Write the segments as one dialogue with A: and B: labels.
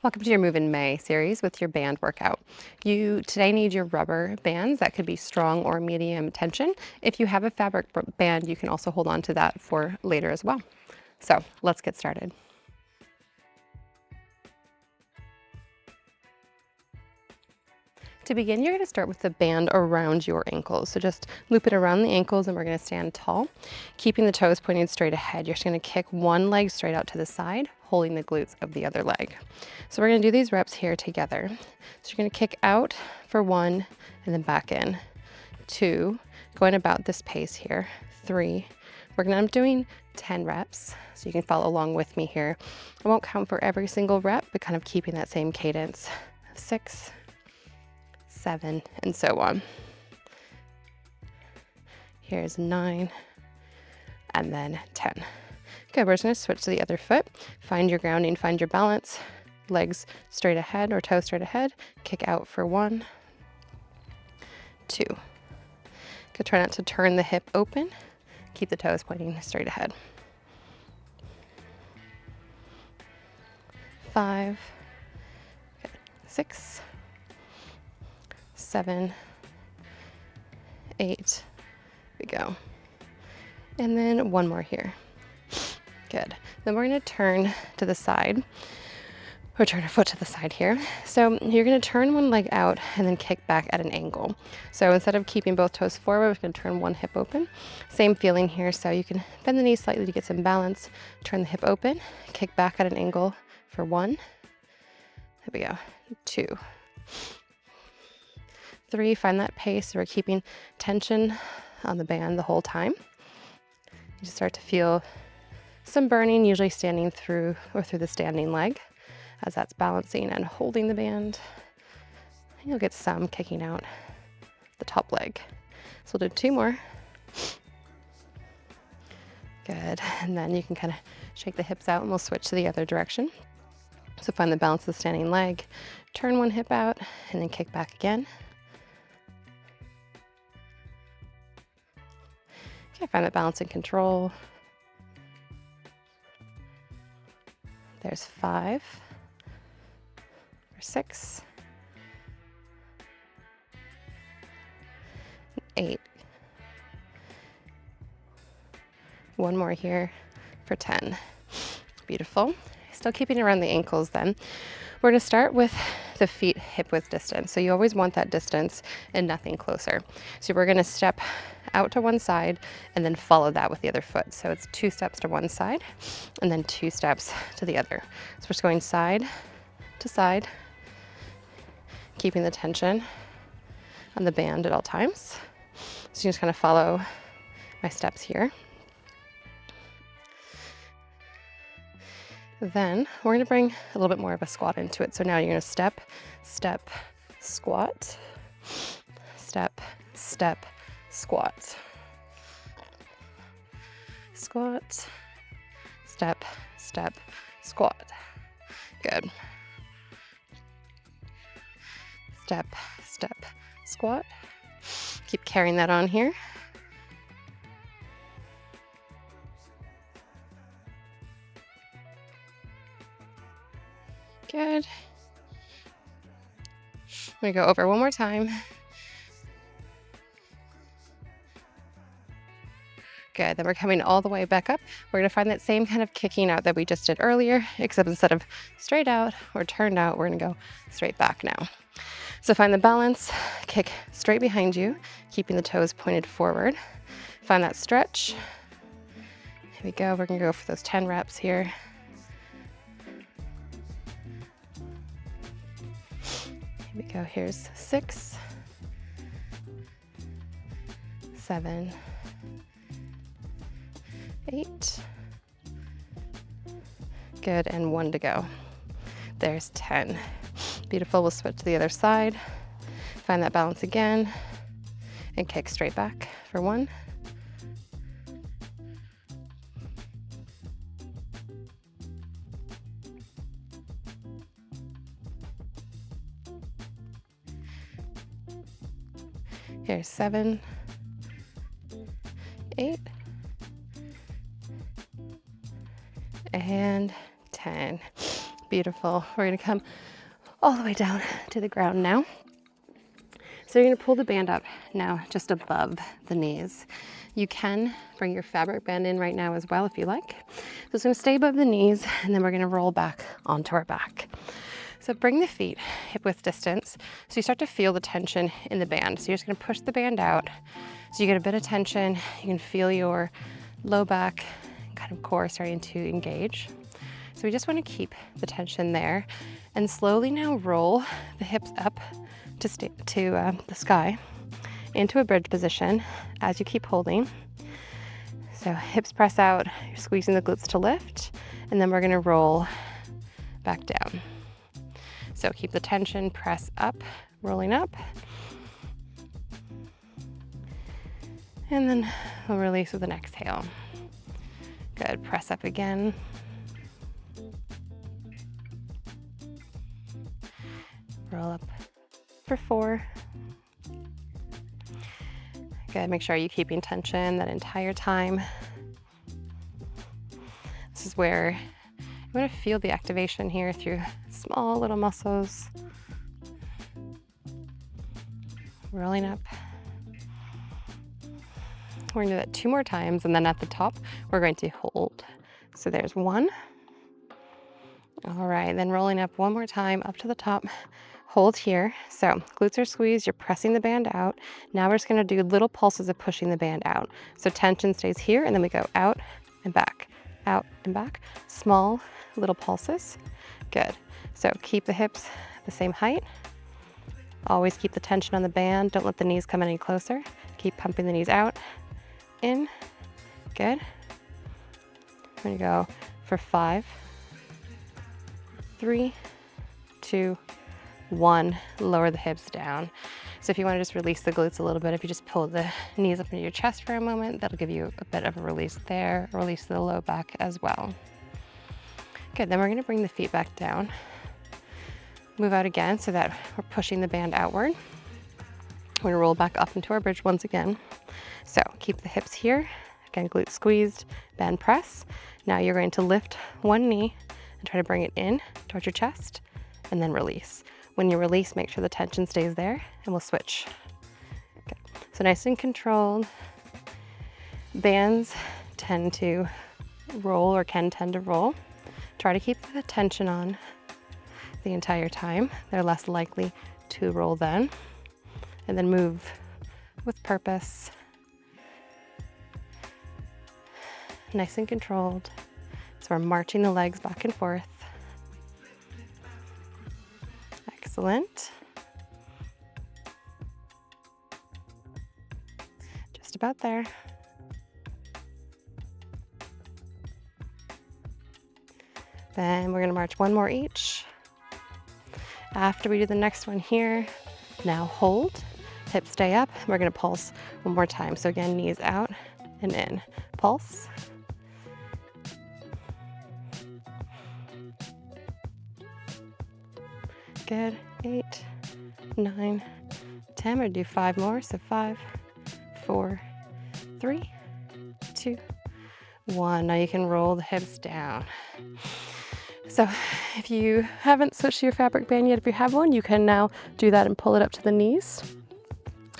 A: Welcome to your Move in May series with your band workout. You today need your rubber bands that could be strong or medium tension. If you have a fabric band, you can also hold on to that for later as well. So let's get started. To begin, you're going to start with the band around your ankles. So just loop it around the ankles and we're going to stand tall, keeping the toes pointed straight ahead. You're just going to kick one leg straight out to the side, holding the glutes of the other leg. So we're going to do these reps here together. So you're going to kick out for 1 and then back in. 2, going about this pace here. 3, we're going to end up doing 10 reps. So you can follow along with me here. I won't count for every single rep, but kind of keeping that same cadence. 6, 7, and so on. Here's 9, and then 10. Good, we're just gonna switch to the other foot. Find your grounding, find your balance. Legs straight ahead or toes straight ahead. Kick out for 1, 2. Good, try not to turn the hip open. Keep the toes pointing straight ahead. 5, good. 6, 7, 8, we go. And then one more here. Good. Then we're going to turn to the side, or turn our foot to the side here. So you're going to turn one leg out and then kick back at an angle. So instead of keeping both toes forward, we're going to turn one hip open. Same feeling here. So you can bend the knees slightly to get some balance, turn the hip open, kick back at an angle for 1. There we go. 2. 3, find that pace. So we're keeping tension on the band the whole time. You just start to feel some burning, usually standing through the standing leg as that's balancing and holding the band. And you'll get some kicking out the top leg. So we'll do 2 more. Good. And then you can kind of shake the hips out and we'll switch to the other direction. So find the balance of the standing leg, turn one hip out and then kick back again. Okay, find that balance and control. There's 5, or 6, 8. One more here for 10. Beautiful. Still keeping it around the ankles then. We're going to start with the feet hip width distance. So you always want that distance and nothing closer. So we're going to step out to one side and then follow that with the other foot. So it's 2 steps to one side and then 2 steps to the other. So we're just going side to side, keeping the tension on the band at all times. So you just kind of follow my steps here. Then we're going to bring a little bit more of a squat into it. So now you're going to step, step, squat, step, step, squat, squat, step, step, squat. Good. Step, step, squat. Keep carrying that on here. Good. Let me go over one more time. Good, then we're coming all the way back up. We're gonna find that same kind of kicking out that we just did earlier, except instead of straight out or turned out, we're gonna go straight back now. So find the balance, kick straight behind you, keeping the toes pointed forward. Find that stretch. Here we go, we're gonna go for those 10 reps here. Here we go, here's 6, 7, 8. Good, and 1 to go. There's 10. Beautiful, we'll switch to the other side. Find that balance again and kick straight back for 1. Here's 7, 8, and 10. Beautiful. We're gonna come all the way down to the ground now. So you're gonna pull the band up now just above the knees. You can bring your fabric band in right now as well if you like. So it's gonna stay above the knees and then we're gonna roll back onto our back. So bring the feet hip width distance. So you start to feel the tension in the band. So you're just gonna push the band out. So you get a bit of tension. You can feel your low back kind of core starting to engage. So we just wanna keep the tension there and slowly now roll the hips up to the sky into a bridge position as you keep holding. So hips press out, you're squeezing the glutes to lift, and then we're gonna roll back down. So keep the tension, press up, rolling up. And then we'll release with an exhale. Good, press up again. Roll up for 4. Good, make sure you're keeping tension that entire time. This is where you want to feel the activation here through small little muscles. Rolling up. We're gonna do that 2 more times, and then at the top, we're going to hold. So there's 1. All right, then rolling up 1 more time, up to the top. Hold here. So glutes are squeezed, you're pressing the band out. Now we're just gonna do little pulses of pushing the band out. So tension stays here, and then we go out and back, out and back. Small little pulses. Good. So keep the hips the same height. Always keep the tension on the band. Don't let the knees come any closer. Keep pumping the knees out, in. Good. We're gonna go for 5, 3, 2, 1. Lower the hips down. So if you want to just release the glutes a little bit, if you just pull the knees up into your chest for a moment, that'll give you a bit of a release there. Release the low back as well. Good, then we're going to bring the feet back down. Move out again so that we're pushing the band outward. We're going to roll back up into our bridge once again. So keep the hips here. Again, glutes squeezed, band press. Now you're going to lift one knee and try to bring it in towards your chest and then release. When you release, make sure the tension stays there and we'll switch. Okay. So nice and controlled. Bands tend to roll or can tend to roll. Try to keep the tension on the entire time. They're less likely to roll then. And then move with purpose. Nice and controlled. So we're marching the legs back and forth. Excellent. Just about there. Then we're going to march 1 more each. After we do the next one here, now hold, hips stay up. We're going to pulse 1 more time. So again, knees out and in. Pulse. Good. 8, 9, 10. We're going to do 5 more. So 5, 4, 3, 2, 1. Now you can roll the hips down. So if you haven't switched to your fabric band yet, if you have one, you can now do that and pull it up to the knees.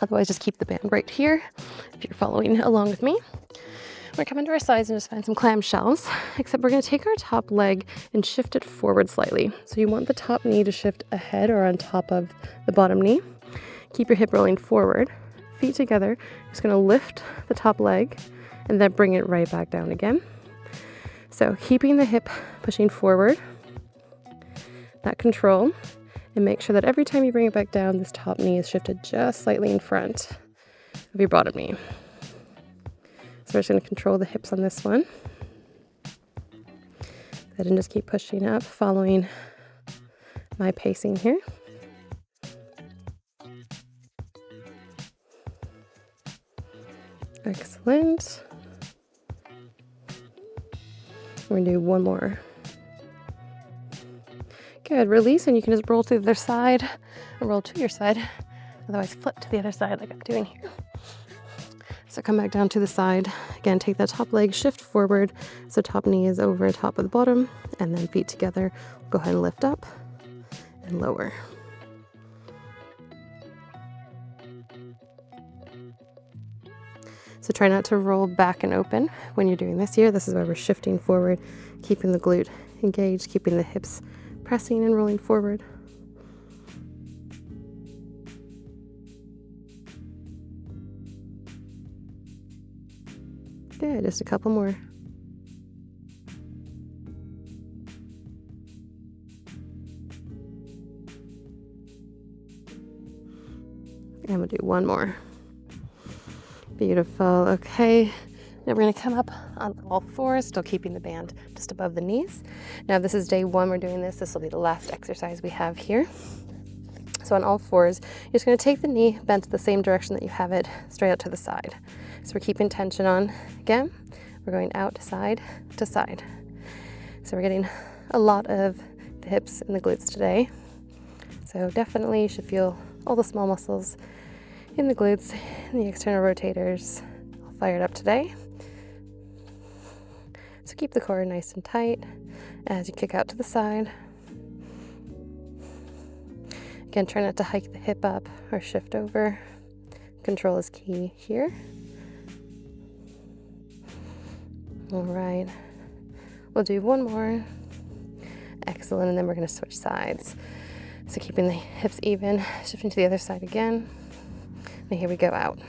A: Otherwise, just keep the band right here if you're following along with me. We're gonna come into our sides and just find some clamshells, except we're gonna take our top leg and shift it forward slightly. So you want the top knee to shift ahead or on top of the bottom knee. Keep your hip rolling forward, feet together. Just gonna lift the top leg and then bring it right back down again. So keeping the hip pushing forward, that control, and make sure that every time you bring it back down, this top knee is shifted just slightly in front of your bottom knee. So we're just going to control the hips on this one. Good, and just keep pushing up, following my pacing here. Excellent. We're going to do 1 more. Good, release, and you can just roll to the other side, or roll to your side. Otherwise, flip to the other side like I'm doing here. So come back down to the side. Again, take that top leg, shift forward. So top knee is over top of the bottom, and then feet together. Go ahead and lift up and lower. So try not to roll back and open when you're doing this here. This is why we're shifting forward, keeping the glute engaged, keeping the hips pressing and rolling forward. Good, just a couple more. And we'll do one more. Beautiful. Okay. Now we're going to come up on all fours, still keeping the band just above the knees. Now this is day one we're doing this. This will be the last exercise we have here. So on all fours, you're just going to take the knee bent the same direction that you have it, straight out to the side. So we're keeping tension on. Again, we're going out side to side. So we're getting a lot of the hips and the glutes today. So definitely you should feel all the small muscles in the glutes and the external rotators all fired up today. So keep the core nice and tight as you kick out to the side. Again, try not to hike the hip up or shift over. Control is key here. All right, we'll do one more. Excellent, and then we're going to switch sides. So keeping the hips even, shifting to the other side again. And here we go out.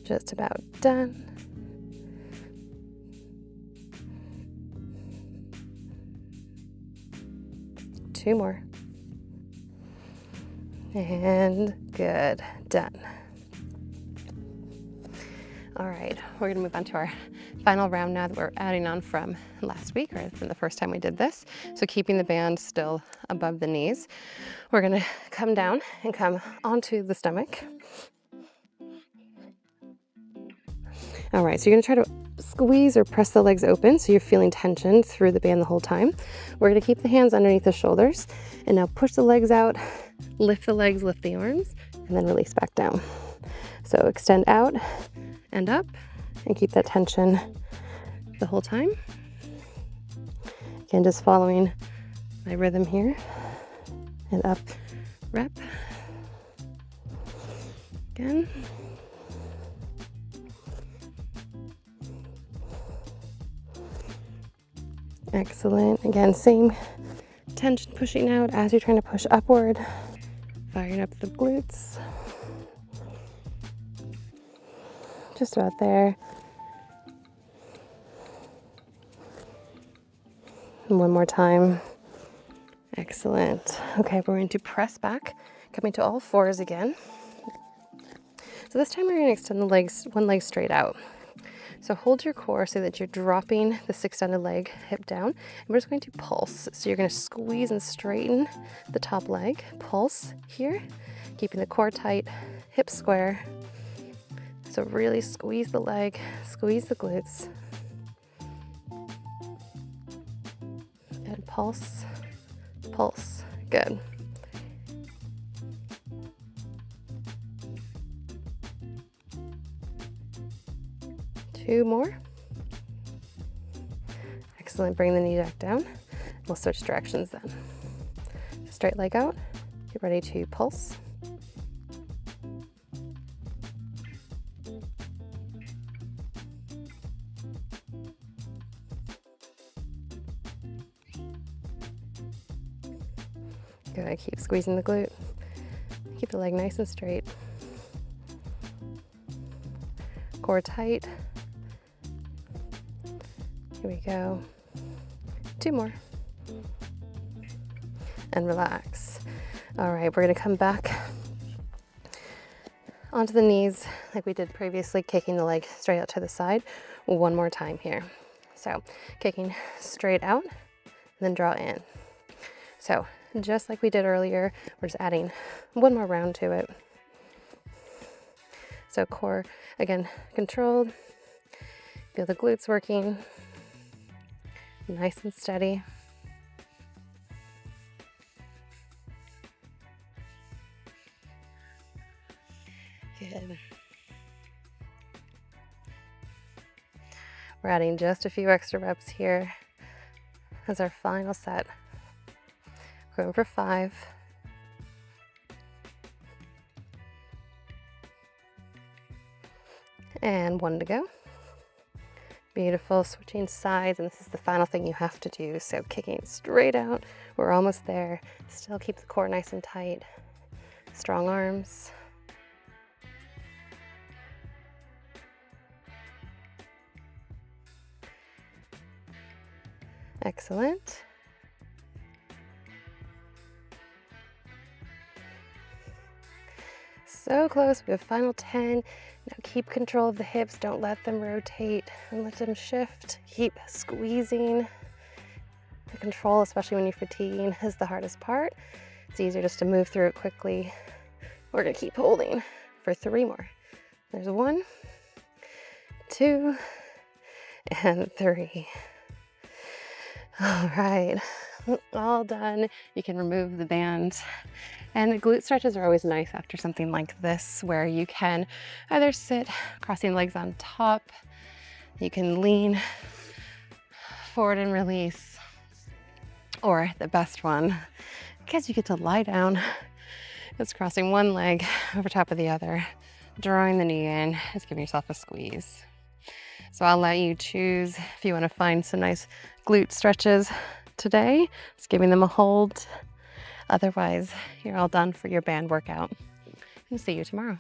A: Just about done. Two more. And good, done. All right, we're gonna move on to our final round now that we're adding on from last week, or from the first time we did this. So keeping the band still above the knees. We're gonna come down and come onto the stomach. All right, so you're gonna try to squeeze or press the legs open so you're feeling tension through the band the whole time. We're gonna keep the hands underneath the shoulders, and now push the legs out, lift the legs, lift the arms, and then release back down. So extend out and up, and keep that tension the whole time. Again, just following my rhythm here. And up, rep. Again. Excellent. Again, same tension pushing out as you're trying to push upward. Firing up the glutes. Just about there. And one more time. Excellent. Okay, we're going to press back, coming to all fours again. So this time we're going to extend the legs, one leg straight out. So hold your core so that you're dropping this extended leg hip down. And we're just going to pulse. So you're going to squeeze and straighten the top leg. Pulse here, keeping the core tight, hips square. So really squeeze the leg, squeeze the glutes. And pulse, pulse. Good. Two more. Excellent. Bring the knee back down. We'll switch directions then. Straight leg out. Get ready to pulse. Good. Keep squeezing the glute. Keep the leg nice and straight. Core tight. Here we go. Two more. And relax. All right, we're gonna come back onto the knees like we did previously, kicking the leg straight out to the side. One more time here. So kicking straight out, then draw in. So just like we did earlier, we're just adding one more round to it. So core, again, controlled. Feel the glutes working, nice and steady. Good. We're adding just a few extra reps here as our final set. Going for 5. And 1 to go. Beautiful, switching sides, and this is the final thing you have to do. So kicking straight out, we're almost there. Still keep the core nice and tight. Strong arms. Excellent. So close, we have final 10. Now keep control of the hips, don't let them rotate and let them shift. Keep squeezing. The control, especially when you're fatiguing, is the hardest part. It's easier just to move through it quickly. We're gonna keep holding for 3 more. There's 1, 2, and 3. All right, all done. You can remove the band. And the glute stretches are always nice after something like this, where you can either sit crossing legs on top, you can lean forward and release, or the best one, because you get to lie down, it's crossing one leg over top of the other, drawing the knee in, just giving yourself a squeeze. So I'll let you choose if you want to find some nice glute stretches today, just giving them a hold. Otherwise, you're all done for your band workout. And see you tomorrow.